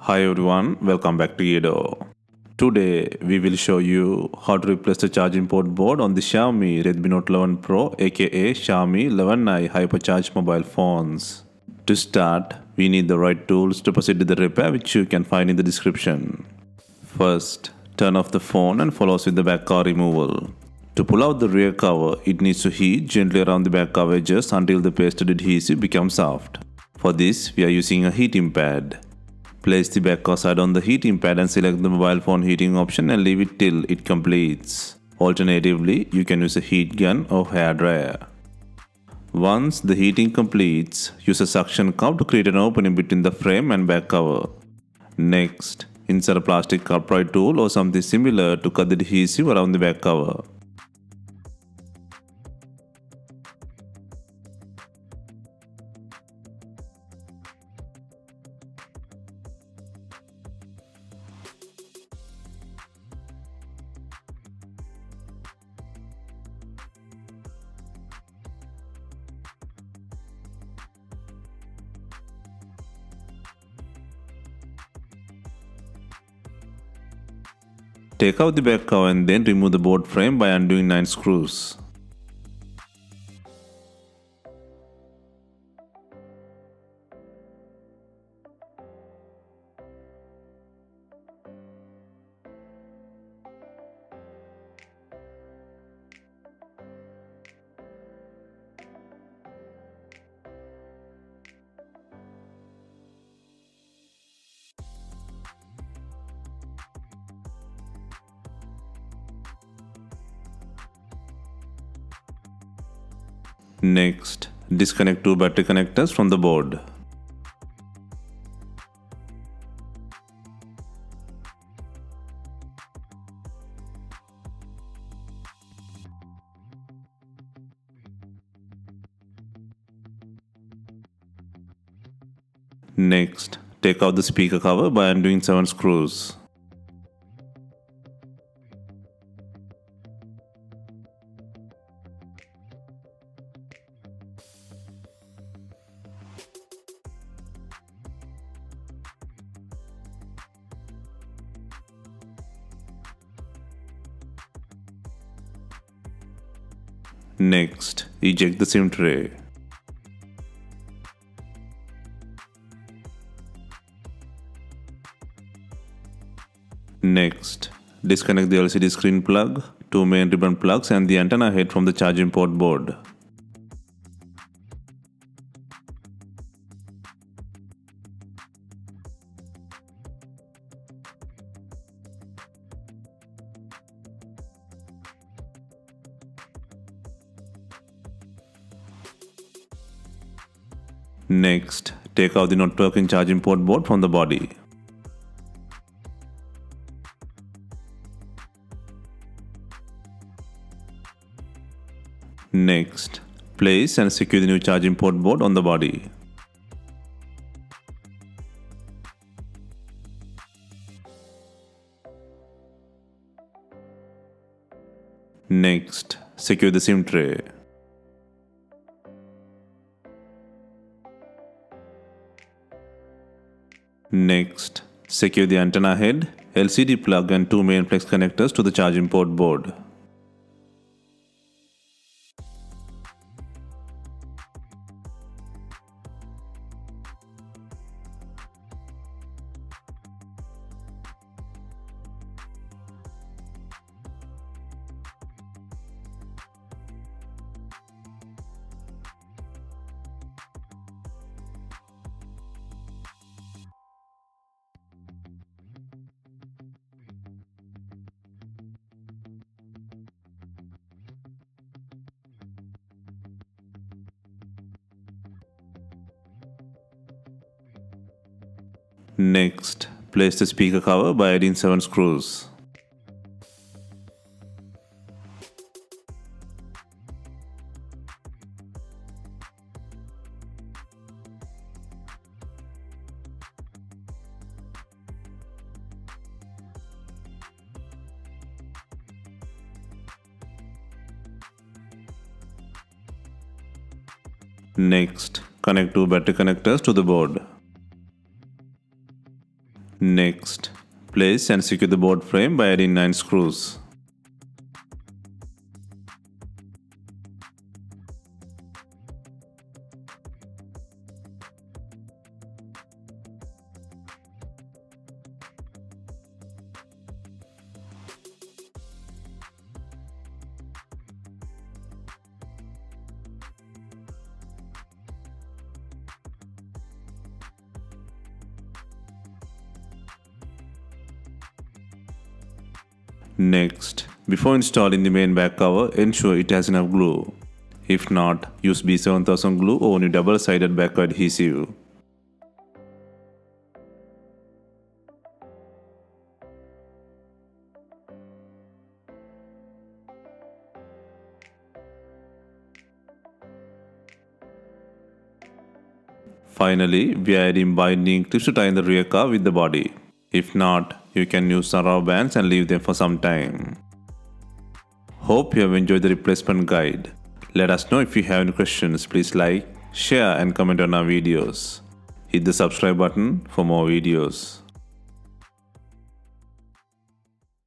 Hi everyone, welcome back to Edo. Today we will show you how to replace the charging port board on the Xiaomi Redmi Note 11 Pro aka Xiaomi 11i Hypercharge mobile phones. To start, we need the right tools to proceed with the repair which you can find in the description. First, turn off the phone and follow us with the back cover removal. To pull out the rear cover, it needs to heat gently around the back cover edges until the pasted adhesive becomes soft. For this, we are using a heating pad. Place the back cover side on the heating pad and select the mobile phone heating option and leave it till it completes. Alternatively, you can use a heat gun or hair dryer. Once the heating completes, use a suction cup to create an opening between the frame and back cover. Next, insert a plastic upright tool or something similar to cut the adhesive around the back cover. Take out the back cover and then remove the board frame by undoing 9 screws. Next, disconnect 2 battery connectors from the board. Next, take out the speaker cover by undoing 7 screws. Next, eject the SIM tray. Next, disconnect the LCD screen plug, 2 main ribbon plugs and the antenna head from the charging port board. Next, take out the not working charging port board from the body. Next, place and secure the new charging port board on the body. Next, secure the SIM tray. Next, secure the antenna head, LCD plug and 2 main flex connectors to the charging port board. Next, place the speaker cover by adding 7 screws. Next, connect 2 battery connectors to the board. Next, place and secure the board frame by adding 9 screws. Next, before installing the main back cover, ensure it has enough glue. If not, use B7000 glue or any double-sided back adhesive. Finally, we are adding binding clips to tie in the rear cover with the body. If not, you can use some rubber bands and leave them for some time. Hope you have enjoyed the replacement guide. Let us know if you have any questions. Please like, share and comment on our videos. Hit the subscribe button for more videos.